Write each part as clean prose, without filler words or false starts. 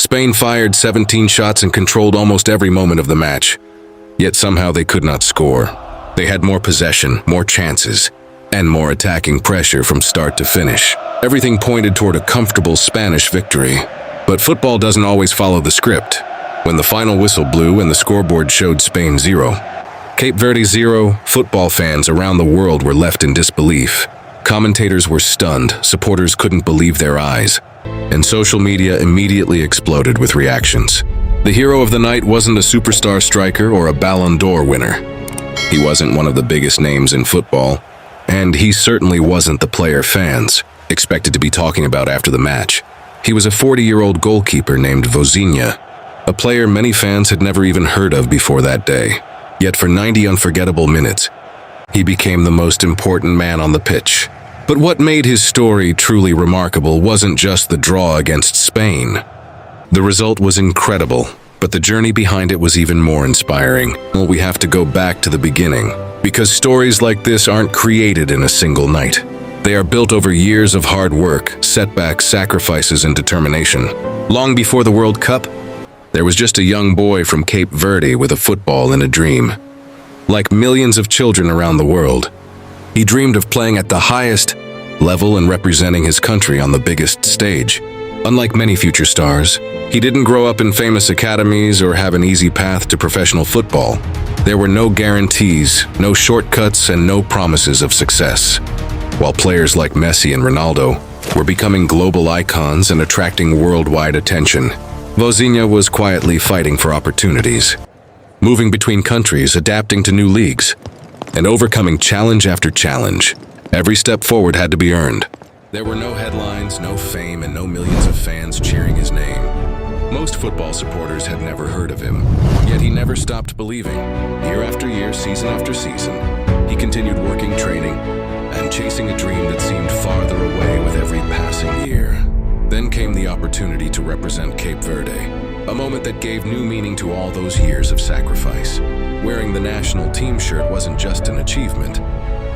Spain fired 17 shots and controlled almost every moment of the match. Yet somehow they could not score. They had more possession, more chances, and more attacking pressure from start to finish. Everything pointed toward a comfortable Spanish victory. But football doesn't always follow the script. When the final whistle blew and the scoreboard showed Spain 0, Cape Verde 0, football fans around the world were left in disbelief. Commentators were stunned, supporters couldn't believe their eyes, and social media immediately exploded with reactions. The hero of the night wasn't a superstar striker or a Ballon d'Or winner. He wasn't one of the biggest names in football, and he certainly wasn't the player fans expected to be talking about after the match. He was a 40-year-old goalkeeper named Vozinha, a player many fans had never even heard of before that day. Yet for 90 unforgettable minutes, he became the most important man on the pitch. But what made his story truly remarkable wasn't just the draw against Spain. The result was incredible, but the journey behind it was even more inspiring. Well, we have to go back to the beginning, because stories like this aren't created in a single night. They are built over years of hard work, setbacks, sacrifices, and determination. Long before the World Cup, there was just a young boy from Cape Verde with a football and a dream. Like millions of children around the world, he dreamed of playing at the highest level and representing his country on the biggest stage. Unlike many future stars, he didn't grow up in famous academies or have an easy path to professional football. There were no guarantees, no shortcuts, and no promises of success. While players like Messi and Ronaldo were becoming global icons and attracting worldwide attention, Vozinha was quietly fighting for opportunities, moving between countries, adapting to new leagues, and overcoming challenge after challenge. Every step forward had to be earned. There were no headlines, no fame, and no millions of fans cheering his name. Most football supporters had never heard of him, yet he never stopped believing. Year after year, season after season, he continued working, training, and chasing a dream that seemed farther away with every passing year. Then came the opportunity to represent Cape Verde, a moment that gave new meaning to all those years of sacrifice. Wearing the national team shirt wasn't just an achievement,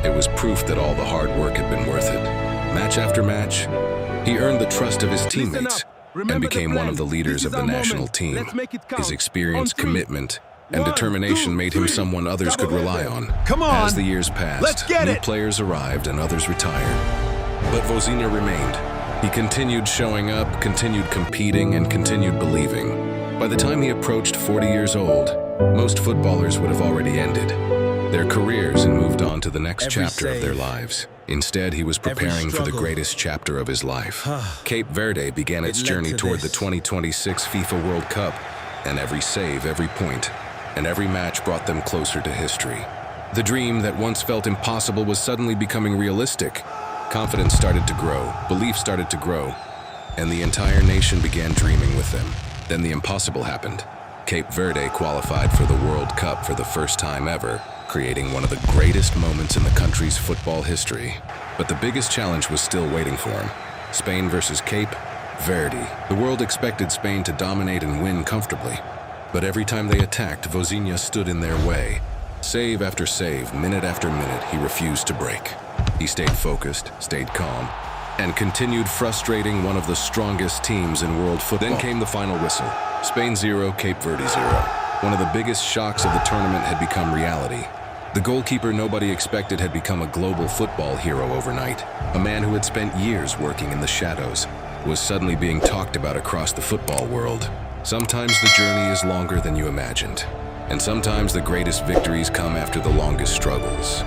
it was proof that all the hard work had been worth it. Match after match, he earned the trust of his teammates and became one of the leaders of the national team. His experience, commitment, and determination made him someone others could rely on. As the years passed, new players arrived and others retired. But Vozinha remained. He continued showing up, continued competing, and continued believing. By the time he approached 40 years old, most footballers would have already ended their careers and moved on to the next chapter of their lives. Instead, he was preparing for the greatest chapter of his life. Cape Verde began its journey toward the 2026 FIFA World Cup, and every save, every point, and every match brought them closer to history. The dream that once felt impossible was suddenly becoming realistic. Confidence started to grow, belief started to grow, and the entire nation began dreaming with them. Then the impossible happened. Cape Verde qualified for the World Cup for the first time ever, creating one of the greatest moments in the country's football history. But the biggest challenge was still waiting for him. Spain versus Cape Verde. The world expected Spain to dominate and win comfortably. But every time they attacked, Vozinha stood in their way. Save after save, minute after minute, he refused to break. He stayed focused, stayed calm, and continued frustrating one of the strongest teams in world football. Then came the final whistle. Spain 0, Cape Verde 0. One of the biggest shocks of the tournament had become reality. The goalkeeper nobody expected had become a global football hero overnight. A man who had spent years working in the shadows was suddenly being talked about across the football world. Sometimes the journey is longer than you imagined, and sometimes the greatest victories come after the longest struggles.